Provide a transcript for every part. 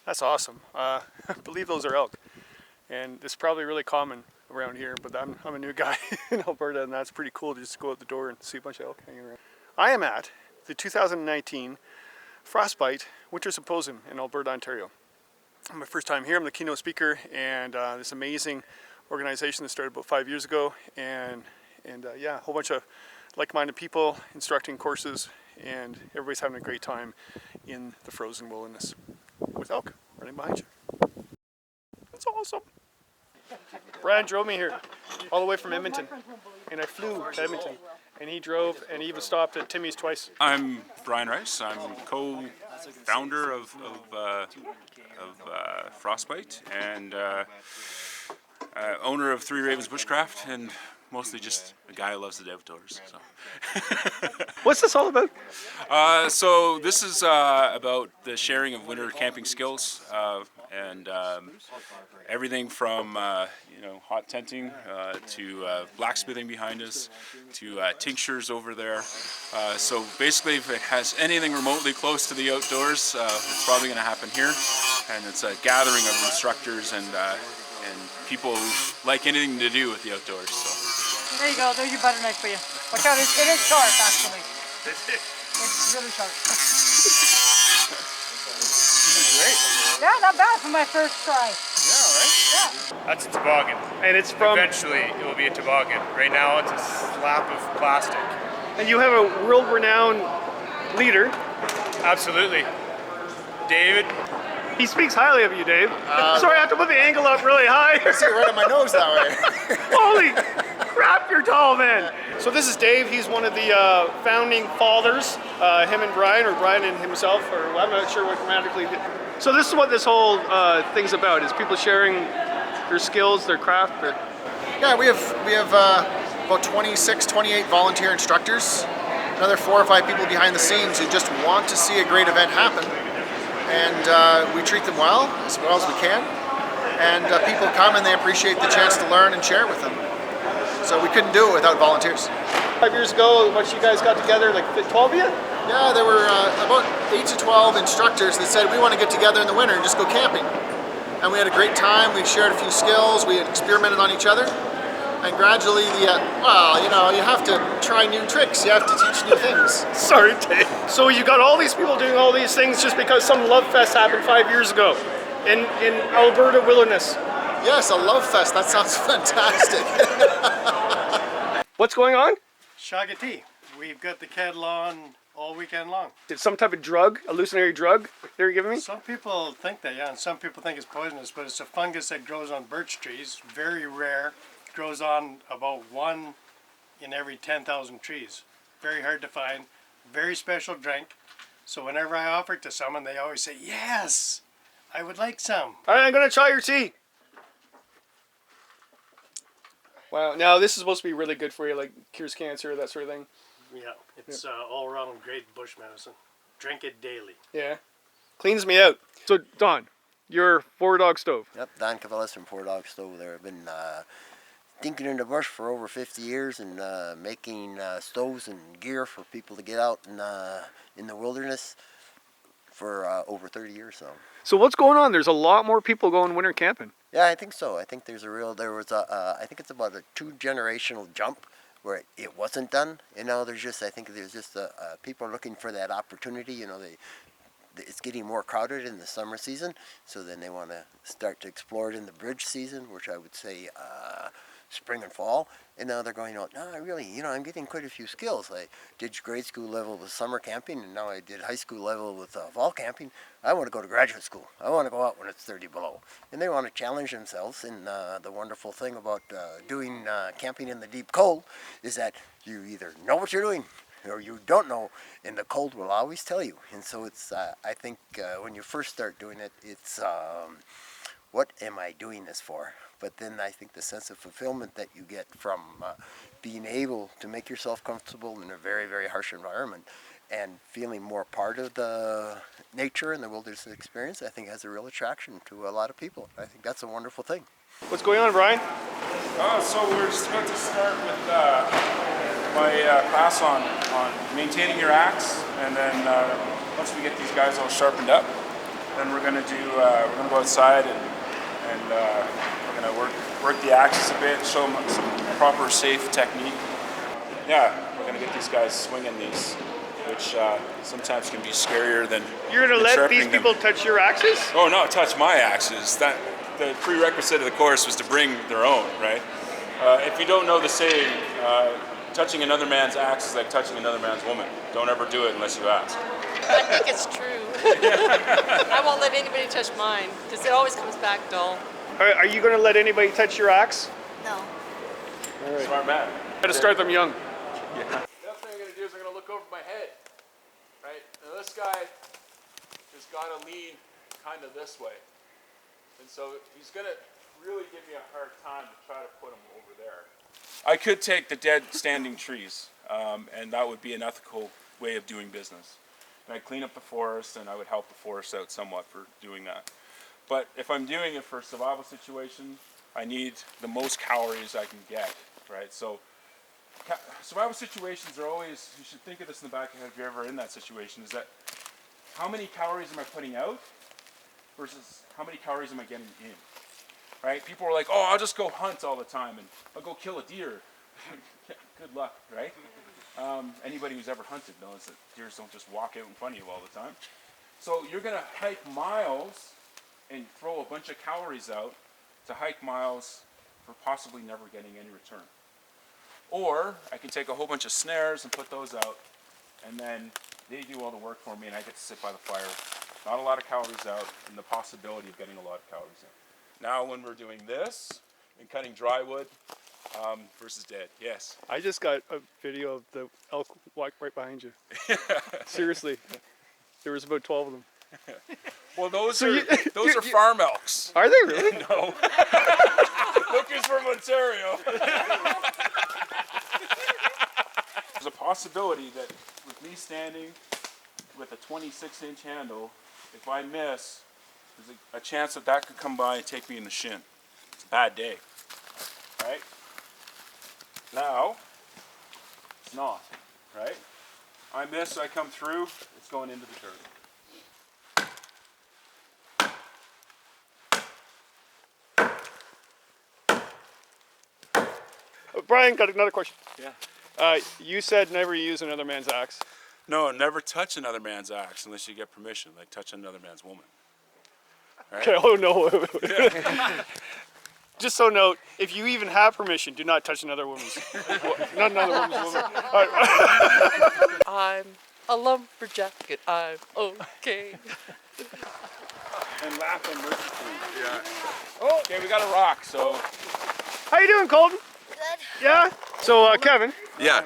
That's awesome. I believe those are elk, and it's probably really common around here, but I'm a new guy in Alberta, and that's pretty cool to just go out the door and see a bunch of elk hanging around. I am at the 2019 Frostbite Winter Symposium in Alberta, Ontario. My first time here. I'm the keynote speaker, and this amazing organization that started about 5 years ago, and yeah, a whole bunch of like-minded people instructing courses, and everybody's having a great time in the frozen wilderness with elk running behind you. That's awesome. Brian drove me here all the way from Edmonton, and I flew to Edmonton, and he drove, and he even stopped at Timmy's twice. I'm Brian Rice. I'm co-founder of Frostbite and owner of Three Ravens Bushcraft, and mostly just a guy who loves the outdoors. So. What's this all about? So this is about the sharing of winter camping skills and everything from hot tenting to blacksmithing behind us to tinctures over there. So basically, if it has anything remotely close to the outdoors, it's probably going to happen here. And it's a gathering of instructors and people who like anything to do with the outdoors. So. There you go, there's your butter knife for you. Watch out, it is sharp actually. It's really sharp. This is great. Yeah, not bad for my first try. Yeah, right? Yeah. That's a toboggan. And it's from... Eventually it will be a toboggan. Right now it's a slab of plastic. And you have a world-renowned leader. Absolutely. David. He speaks highly of you, Dave. Sorry, I have to put the angle up really high. I see it right on my nose that way. Holy crap, you're tall, man. So this is Dave. He's one of the founding fathers. Him and Brian, or Brian and himself, or I'm not sure what grammatically. So this is what this whole thing's about, is people sharing their skills, their craft. Yeah, we have about 26, 28 volunteer instructors. Another 4 or 5 people behind the scenes who just want to see a great event happen. And we treat them well as we can. And people come and they appreciate the chance to learn and share with them. So we couldn't do it without volunteers. 5 years ago, once you guys got together, like 12 of you? Yeah, there were about 8 to 12 instructors that said we want to get together in the winter and just go camping. And we had a great time. We shared a few skills. We had experimented on each other. And gradually, you have to try new tricks. You have to teach new things. Sorry, Dave. So you got all these people doing all these things just because some love fest happened 5 years ago in Alberta wilderness. Yes, a love fest. That sounds fantastic. What's going on? Shagati. We've got the kettle on all weekend long. It's some type of drug, hallucinatory drug they're giving me? Some people think that, yeah, and some people think it's poisonous, but it's a fungus that grows on birch trees, very rare. Grows on about 1 in every 10,000 trees. Very hard to find, very special drink. So whenever I offer it to someone, they always say, yes, I would like some. All right, I'm gonna try your tea. Wow, now this is supposed to be really good for you, like cures cancer, that sort of thing. Yeah, it's all around great bush medicine. Drink it daily. Yeah, cleans me out. So Don, you're Four Dog Stove. Yep, Don Cavallis from Four Dog Stove there. I've been dinking in the bush for over 50 years and making stoves and gear for people to get out in the wilderness for over 30 years. So what's going on? There's a lot more people going winter camping. Yeah, I think so. I think I think it's about a 2-generational jump where it wasn't done. I think there's just people are looking for that opportunity. It's getting more crowded in the summer season, so then they want to start to explore it in the bridge season, which I would say spring and fall. And now they're going, no, I really, I'm getting quite a few skills. I did grade school level with summer camping, and now I did high school level with fall camping. I want to go to graduate school. I want to go out when it's 30 below. And they want to challenge themselves. And the wonderful thing about doing camping in the deep cold is that you either know what you're doing or you don't know, and the cold will always tell you. And so it's, I think when you first start doing it, it's, what am I doing this for? But then I think the sense of fulfillment that you get from being able to make yourself comfortable in a very, very harsh environment and feeling more part of the nature and the wilderness experience, I think has a real attraction to a lot of people. I think that's a wonderful thing. What's going on, Brian? So we're just about to start with my class on maintaining your axe, and then once we get these guys all sharpened up, Then we're gonna go outside and we're gonna work the axes a bit, show them some proper safe technique. Yeah, we're gonna get these guys swinging these, which sometimes can be scarier than. You're gonna let these sharpening people them. touch your axes? Oh, not touch my axes. That the prerequisite of the course was to bring their own, right? If you don't know the saying, touching another man's axe is like touching another man's woman. Don't ever do it unless you ask. I think it's true. I won't let anybody touch mine because it always comes back dull. Are you gonna let anybody touch your axe? No. Smart man. Gotta start them young. The other thing I'm gonna do is I'm gonna look over my head, right? Now this guy has got to lean kind of this way, and so he's gonna really give me a hard time to try to put him over there. I could take the dead standing trees, and that would be an ethical way of doing business. And I'd clean up the forest, and I would help the forest out somewhat for doing that. But if I'm doing it for a survival situation, I need the most calories I can get, right? So survival situations are always, you should think of this in the back of your head if you're ever in that situation, is that how many calories am I putting out versus how many calories am I getting in, right? People are like, oh, I'll just go hunt all the time and I'll go kill a deer. Yeah, good luck, right? Anybody who's ever hunted knows that deers don't just walk out in front of you all the time. So you're gonna hike miles and throw a bunch of calories out to hike miles for possibly never getting any return. Or I can take a whole bunch of snares and put those out, and then they do all the work for me and I get to sit by the fire. Not a lot of calories out and the possibility of getting a lot of calories in. Now when we're doing this and cutting dry wood versus dead, yes. I just got a video of the elk walk right behind you. Seriously. There was about 12 of them. Well, those are farm elks. Are they really? No. Look, who's from Ontario. There's a possibility that with me standing with a 26-inch handle, if I miss, there's a chance that that could come by and take me in the shin. It's a bad day, right? Now, it's not, right? I miss, I come through, it's going into the dirt. Brian, got another question. Yeah. You said never use another man's axe. No, never touch another man's axe unless you get permission, like touch another man's woman. Right? Okay, oh no. Just so note, if you even have permission, do not touch another woman's, not another woman's woman. All right. I'm a lumberjack and I'm okay. And laugh and mercifully. Yeah. Oh, okay, we got a rock, so. How you doing, Colton? Good. Yeah. So, Kevin. Yeah.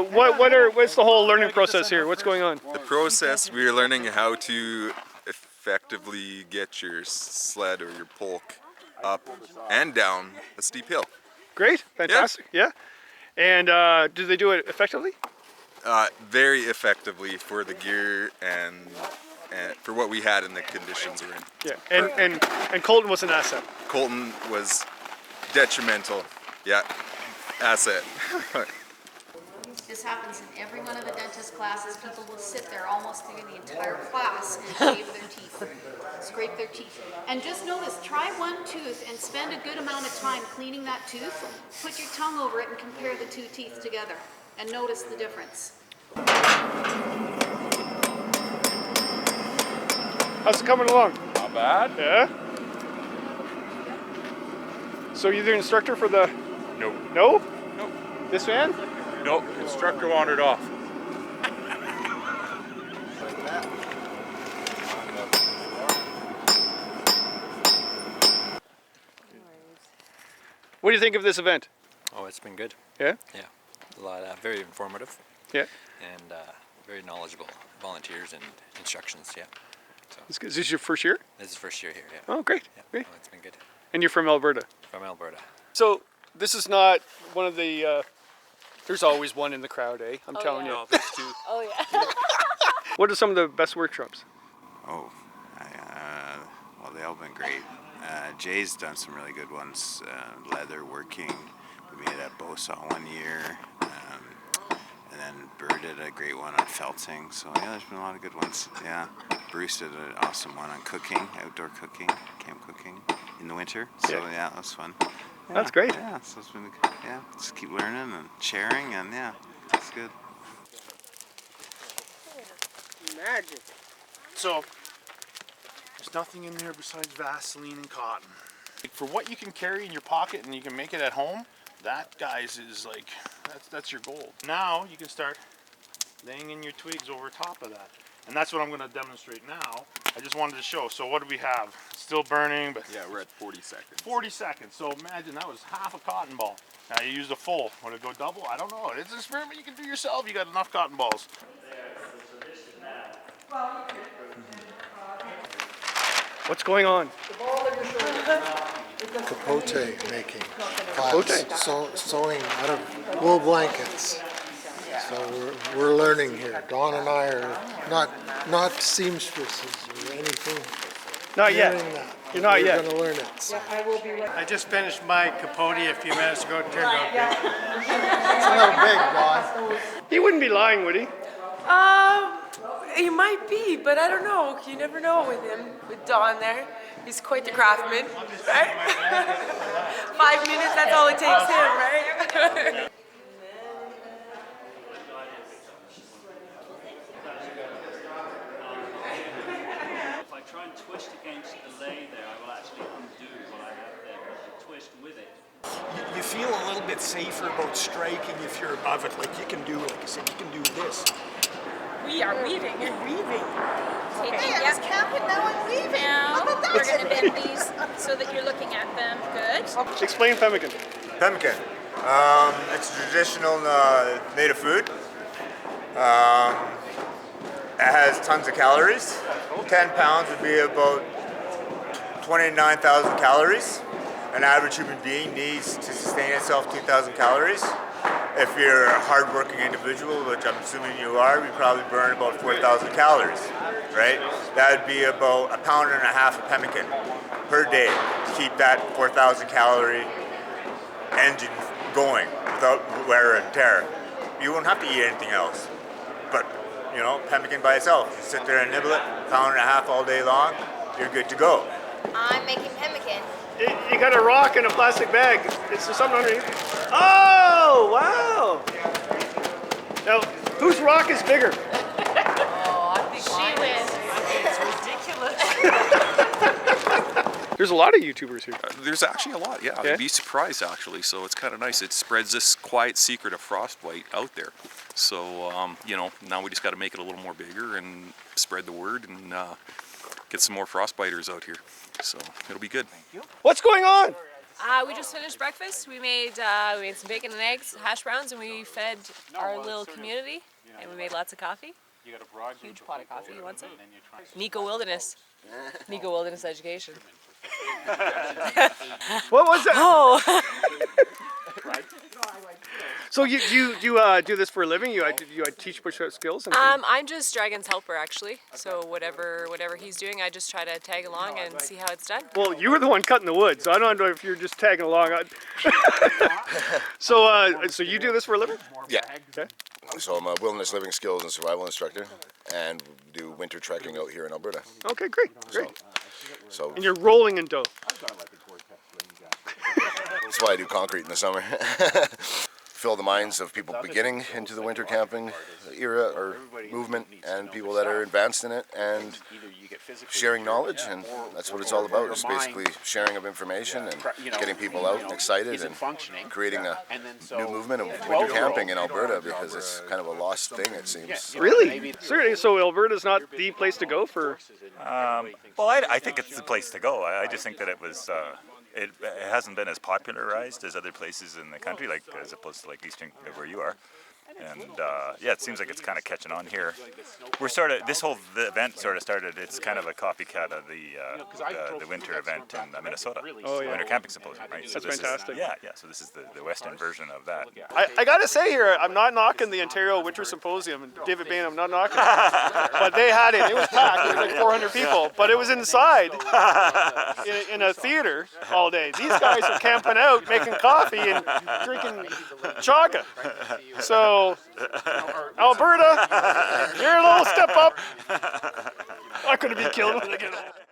What's the whole learning process here? What's going on? The process, we're learning how to effectively get your sled or your pulk up and down a steep hill. Great. Fantastic. Yeah. And do they do it effectively? Very effectively for the gear and for what we had in the conditions we're in. Yeah. And Colton was an asset. Colton was detrimental. Yeah. Asset. This happens in every one of the dentist classes. People will sit there almost through the entire class and shave their teeth, scrape their teeth. And just notice, try one tooth and spend a good amount of time cleaning that tooth. Put your tongue over it and compare the two teeth together and notice the difference. How's it coming along? Not bad. Yeah. So you're the instructor for the... Nope. No? Nope. This man? Nope. Instructor wandered off. What do you think of this event? Oh, it's been good. Yeah? Yeah, a lot, very informative. Yeah. And very knowledgeable volunteers and instructions. Yeah. So Is this your first year? this is the first year here. Yeah. Oh, great. Yeah. Great. Oh, it's been good. And you're from Alberta? From Alberta. So this is not one of the... there's always one in the crowd, eh? I'm telling you. there's two. Oh yeah. What are some of the best workshops? Oh, well, they all been great. Jay's done some really good ones. Leather working. We made at Bosaw one year. And then Burr did a great one on felting. So yeah, there's been a lot of good ones. Yeah. Bruce did an awesome one on cooking, outdoor cooking, camp cooking in the winter. So yeah, that was fun. Yeah, That's great. Yeah, so it's been, yeah, just keep learning and sharing, and yeah, it's good. Magic. So, there's nothing in there besides Vaseline and cotton. For what you can carry in your pocket and you can make it at home, that, guys, is like, that's your gold. Now you can start laying in your twigs over top of that. And that's what I'm going to demonstrate now. I just wanted to show. So what do we have? It's still burning, but Yeah, we're at 40 seconds. 40 seconds. So imagine that was half a cotton ball. Now you used a full. Would it go double? I don't know. It's an experiment you can do yourself. You got enough cotton balls. What's going on? Capote making class, sewing out of wool blankets. So we're learning here. Dawn and I are not seamstresses or anything. Not yet. You're not yet. We're going to learn it. So. I just finished my Capote a few minutes ago. It turned out good. It's a little big, Dawn. He wouldn't be lying, would he? He might be, but I don't know. You never know with him, with Don there. He's quite the craftsman, right? 5 minutes, that's all it takes him, right? If I try and twist against the lay there, I will actually undo what I have there, but I twist with it. You feel a little bit safer about striking if you're above it. Like you can do, like I said, you can do this. We are weaving. You're weaving. Okay, I was camping, now I'm weaving. Now we're going to bend these so that you're looking at them. Good. Explain pemmican. Pemmican. It's a traditional native food. It has tons of calories. 10 pounds would be about 29,000 calories. An average human being needs to sustain itself 2,000 calories. If you're a hard-working individual, which I'm assuming you are, you probably burn about 4,000 calories, right? That would be about 1.5 pounds of pemmican per day to keep that 4,000 calorie engine going without wear and tear. You won't have to eat anything else. But, you know, pemmican by itself, you sit there and nibble it, 1.5 pounds all day long, you're good to go. I'm making pemmican. You got a rock in a plastic bag. It's something underneath. Oh, wow. Now, whose rock is bigger? Oh, I think she wins. It's ridiculous. There's a lot of YouTubers here. There's actually a lot, yeah. You'd be surprised, actually. So it's kind of nice. It spreads this quiet secret of frostbite out there. So, you know, now we just got to make it a little more bigger and spread the word and get some more frostbiters out here. So it'll be good. What's going on? We just finished breakfast. We made some bacon and eggs, hash browns, and we fed our little community. And we made lots of coffee. Huge pot of coffee. You want some? Nico Wilderness. Nico Wilderness Education. What was that? Oh. So you do this for a living? You teach bushcraft skills? And I'm just Dragon's helper, actually. So whatever he's doing, I just try to tag along and see how it's done. Well, you were the one cutting the wood, so I don't know if you're just tagging along. So you do this for a living? Yeah. Okay. So I'm a wilderness living skills and survival instructor, and do winter trekking out here in Alberta. Okay, great. So and you're rolling in dough. that's why I do concrete in the summer. Fill the minds of people beginning into the winter camping era or movement, and people that are advanced in it, and sharing knowledge, and that's what it's all about. It's basically sharing of information and getting people out and excited and creating a new movement of winter camping in Alberta, because it's kind of a lost thing, it seems. Really? Seriously? So Alberta's not the place to go for? Well, I think it's the place to go. I just think that it was. It hasn't been as popularized as other places in the country, like as opposed to like Eastern, where you are. And yeah, it seems like it's kind of catching on here. This whole event sort of started. It's kind of a copycat of the winter event in Minnesota, Winter Camping Symposium, right? So That's fantastic. Yeah. So this is the Western version of that. I gotta say here, I'm not knocking the Ontario Winter Symposium, and David Bain, I'm not knocking it. But they had it. It was packed. It was like 400 people, but it was inside in a theater all day. These guys are camping out, making coffee and drinking chaga. So, Alberta, you're a little step up. I'm going to be killed when I get home.